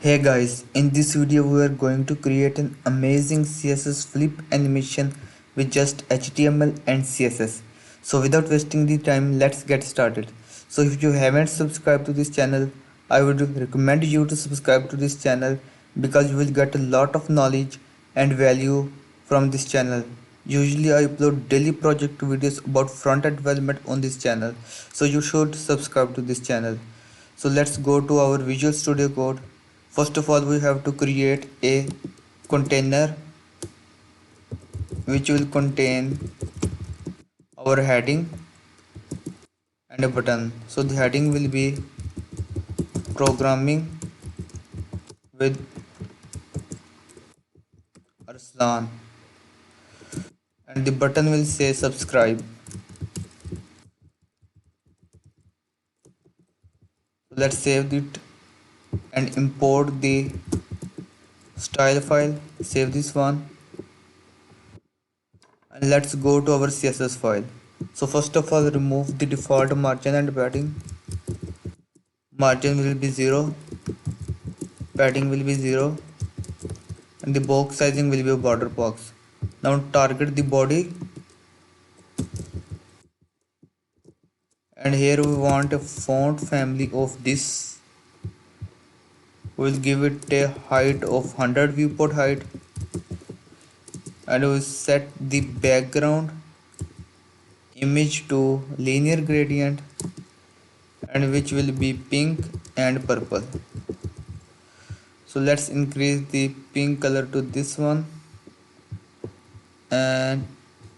Hey guys, in this video we are going to create an amazing CSS flip animation with just HTML and CSS. So without wasting the time, let's get started. So if you haven't subscribed to this channel, I would recommend you to subscribe to this channel because you will get a lot of knowledge and value from this channel. Usually I upload daily project videos about front-end development on this channel. So you should subscribe to this channel. So let's go to our Visual Studio Code. First of all, we have to create a container which will contain our heading and a button. So the heading will be programming with Arslan and the button will say subscribe. So let's save it and import the style file. Save this one and let's go to our CSS file. So first of all, remove the default margin and padding. Margin will be 0, padding will be 0, and the box sizing will be a border box. Now target the body, and here we want a font family of this. We'll give it a height of 100 viewport height, and we'll set the background image to linear gradient, and which will be pink and purple. So let's increase the pink color to this one, and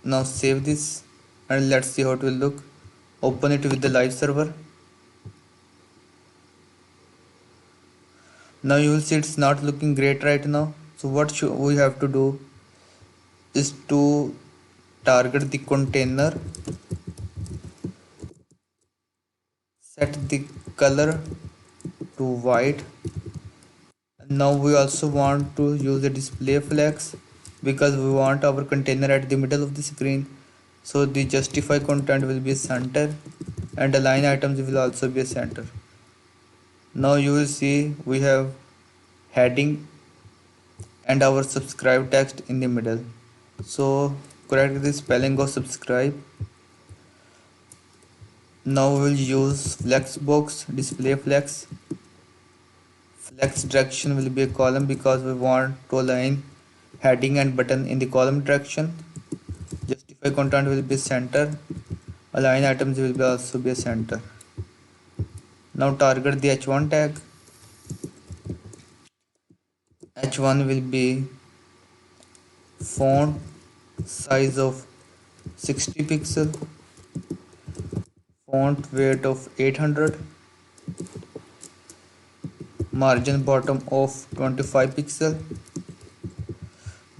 now save this and let's see how it will look. Open it with the live server. Now you will see it's not looking great right now. So what we have to do is to target the container, set the color to white, and now we also want to use the display flex because we want our container at the middle of the screen. So the justify content will be center and align items will also be a center. Now you will see we have heading and our subscribe text in the middle. So correct the spelling of subscribe. Now we will use flexbox display flex. Flex direction will be a column because we want to align heading and button in the column direction. Justify content will be center. Align items will be also be a center. Now target the h1 tag. H1 will be font size of 60 pixel, font weight of 800, margin bottom of 25 pixel.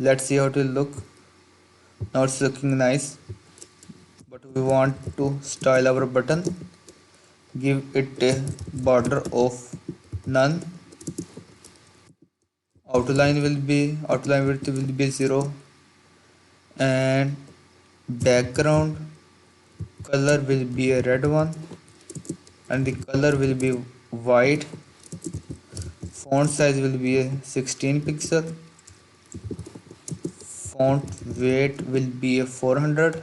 Let's see how it will look. Now it's looking nice, but we want to style our button. Give it a border of none. Outline width will be 0, and background color will be a red one, and the color will be white. Font size will be a 16 pixel. Font weight will be a 400.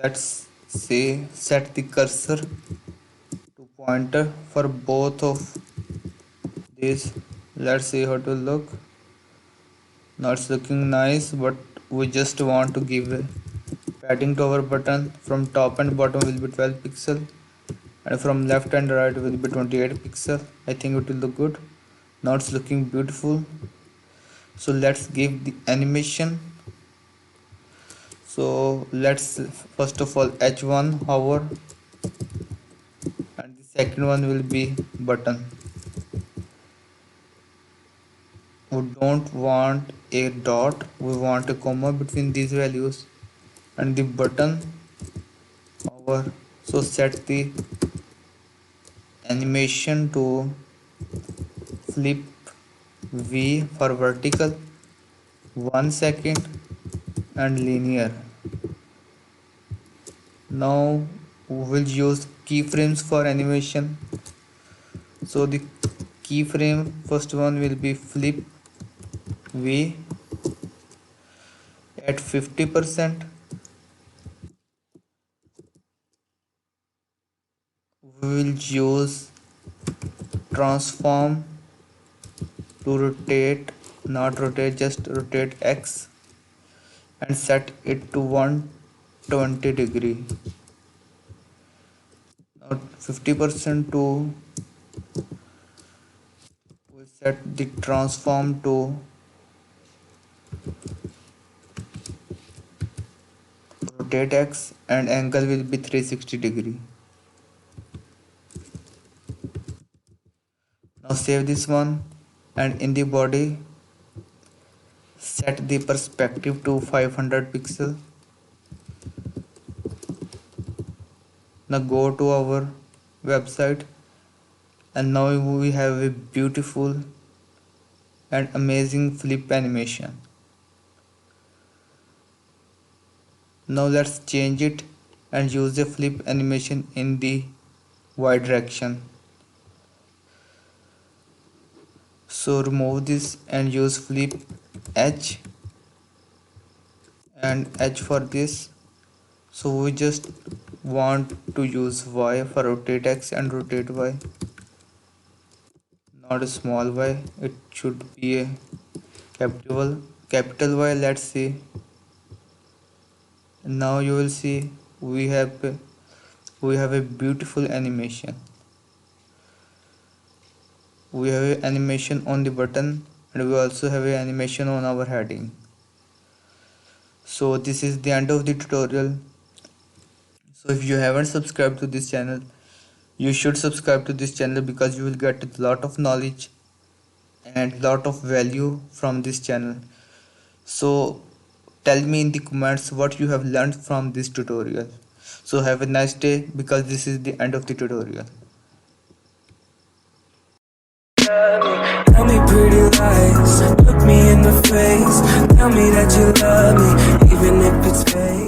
Let's say set the cursor to pointer for both of these. Let's see how it will look. Now it's looking nice, but we just want to give a padding to our button. From top and bottom will be 12 pixel, and from left and right will be 28 pixel. I think it will look good. Now it's looking beautiful. So let's give the animation. So let's first of all h1 hover, and the second one will be button. We don't want a dot, we want a comma between these values, and the button hover. So set the animation to flip V for vertical, 1 second, and linear. Now we will use keyframes for animation. So the keyframe. First one will be flip V at 50%. We will use transform to rotate, not rotate, just rotate X, and set it to 120 degree. Now 50% to, we set the transform to rotate X, and angle will be 360 degree. Now save this one, and in the body set the perspective to 500 pixel. Now go to our website, and now we have a beautiful and amazing flip animation. Now let's change it and use the flip animation in the Y direction. So remove this and use flip H and H for this. So we just want to use Y for rotate X and rotate Y, not a small y, it should be a capital Y. Let's see. Now you will see we have a beautiful animation. We have an animation on the button, and we also have an animation on our heading. So this is the end of the tutorial. So if you haven't subscribed to this channel, you should subscribe to this channel, because you will get a lot of knowledge and lot of value from this channel. So tell me in the comments what you have learned from this tutorial. So have a nice day, because this is the end of the tutorial. Tell me pretty lies, look me in the face, tell me that you love me, even if it's fake.